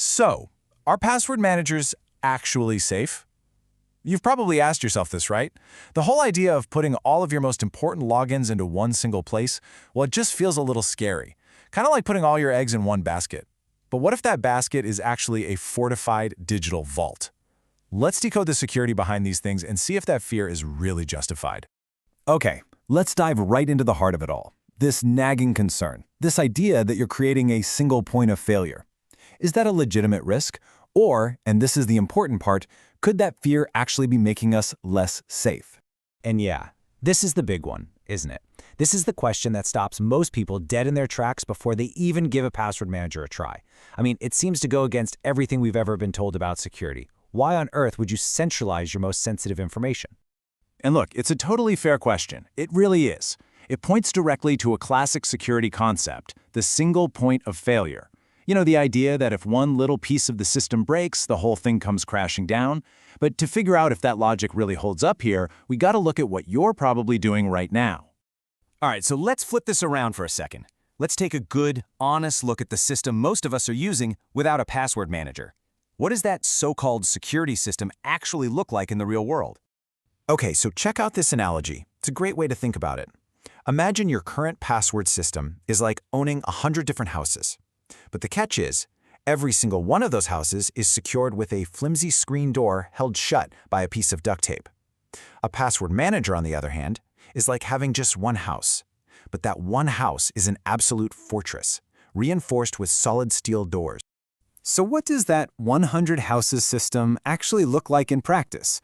So, are password managers actually safe? You've probably asked yourself this, right? The whole idea of putting all of your most important logins into one single place, well, it just feels a little scary. Kind of like putting all your eggs in one basket. But what if that basket is actually a fortified digital vault? Let's decode the security behind these things and see if that fear is really justified. Okay, let's dive right into the heart of it all. This nagging concern, this idea that you're creating a single point of failure. Is that a legitimate risk? Or, and this is the important part, could that fear actually be making us less safe? And yeah, this is the big one, isn't it? This is the question that stops most people dead in their tracks before they even give a password manager a try. I mean, it seems to go against everything we've ever been told about security. Why on earth would you centralize your most sensitive information? And look, it's a totally fair question. It really is. It points directly to a classic security concept, the single point of failure. You know, the idea that if one little piece of the system breaks, the whole thing comes crashing down. But to figure out if that logic really holds up here, we gotta look at what you're probably doing right now. All right, so let's flip this around for a second. Let's take a good, honest look at the system most of us are using without a password manager. What does that so-called security system actually look like in the real world? Okay, so check out this analogy. It's a great way to think about it. Imagine your current password system is like owning 100 different houses. But the catch is, every single one of those houses is secured with a flimsy screen door held shut by a piece of duct tape. A password manager, on the other hand, is like having just one house. But that one house is an absolute fortress, reinforced with solid steel doors. So what does that 100 houses system actually look like in practice?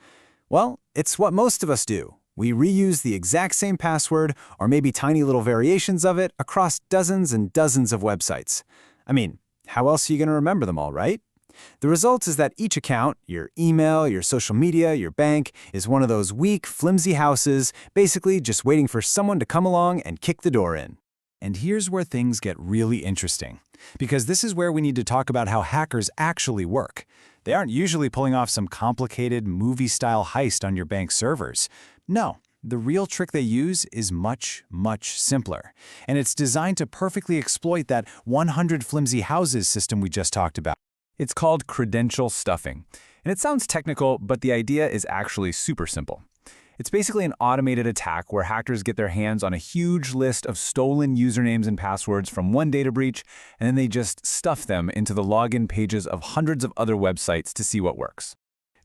Well, it's what most of us do. We reuse the exact same password, or maybe tiny little variations of it, across dozens and dozens of websites. I mean, how else are you going to remember them all, right? The result is that each account, your email, your social media, your bank, is one of those weak, flimsy houses, basically just waiting for someone to come along and kick the door in. And here's where things get really interesting, because this is where we need to talk about how hackers actually work. They aren't usually pulling off some complicated movie-style heist on your bank servers. No, the real trick they use is much, much simpler, and it's designed to perfectly exploit that 100 flimsy houses system we just talked about. It's called credential stuffing, and it sounds technical, but the idea is actually super simple. It's basically an automated attack where hackers get their hands on a huge list of stolen usernames and passwords from one data breach, and then they just stuff them into the login pages of hundreds of other websites to see what works.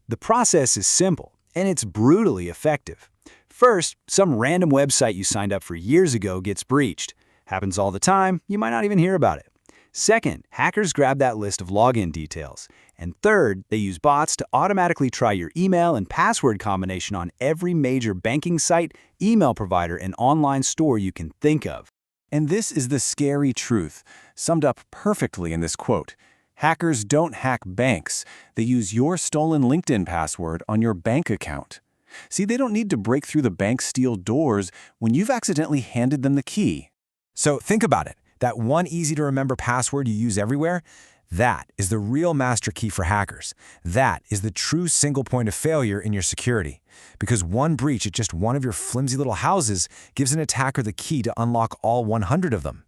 The process is simple, and it's brutally effective. First, some random website you signed up for years ago gets breached. Happens all the time, you might not even hear about it. Second, hackers grab that list of login details. And third, they use bots to automatically try your email and password combination on every major banking site, email provider, and online store you can think of. And this is the scary truth, summed up perfectly in this quote. Hackers don't hack banks. They use your stolen LinkedIn password on your bank account. See, they don't need to break through the bank's steel doors when you've accidentally handed them the key. So think about it. That one easy-to-remember password you use everywhere, that is the real master key for hackers. That is the true single point of failure in your security. Because one breach at just one of your flimsy little houses gives an attacker the key to unlock all 100 of them.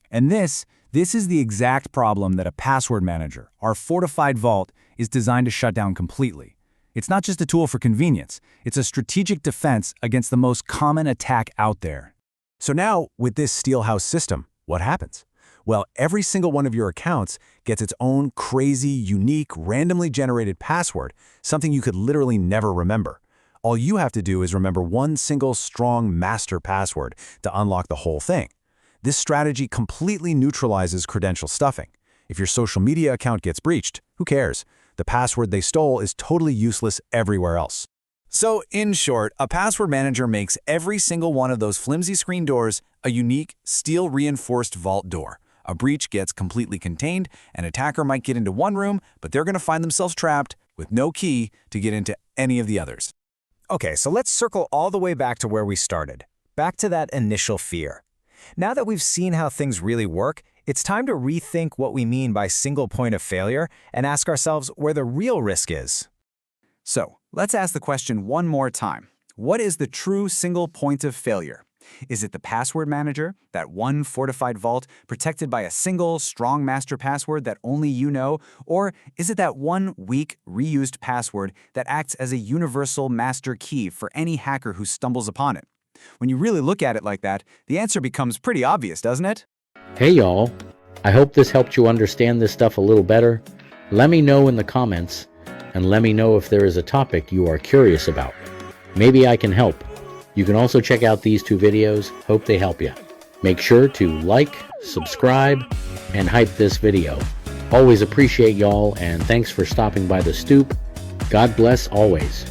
And this is the exact problem that a password manager, our fortified vault, is designed to shut down completely. It's not just a tool for convenience, it's a strategic defense against the most common attack out there. So now, with this Steelhouse system, what happens? Well, every single one of your accounts gets its own crazy, unique, randomly generated password, something you could literally never remember. All you have to do is remember one single strong master password to unlock the whole thing. This strategy completely neutralizes credential stuffing. If your social media account gets breached, who cares? The password they stole is totally useless everywhere else. So, in short, a password manager makes every single one of those flimsy screen doors a unique, steel-reinforced vault door. A breach gets completely contained, an attacker might get into one room, but they're going to find themselves trapped with no key to get into any of the others. Okay, so let's circle all the way back to where we started. Back to that initial fear. Now that we've seen how things really work, it's time to rethink what we mean by single point of failure and ask ourselves where the real risk is. So, let's ask the question one more time. What is the true single point of failure? Is it the password manager, that one fortified vault protected by a single, strong master password that only you know? Or is it that one weak, reused password that acts as a universal master key for any hacker who stumbles upon it? When you really look at it like that, the answer becomes pretty obvious, doesn't it? Hey y'all, I hope this helped you understand this stuff a little better. Let me know in the comments, and let me know if there is a topic you are curious about. Maybe I can help. You can also check out these 2 videos. Hope they help you. Make sure to like, subscribe, and hype this video. Always appreciate y'all, and thanks for stopping by the Stoop. God bless always.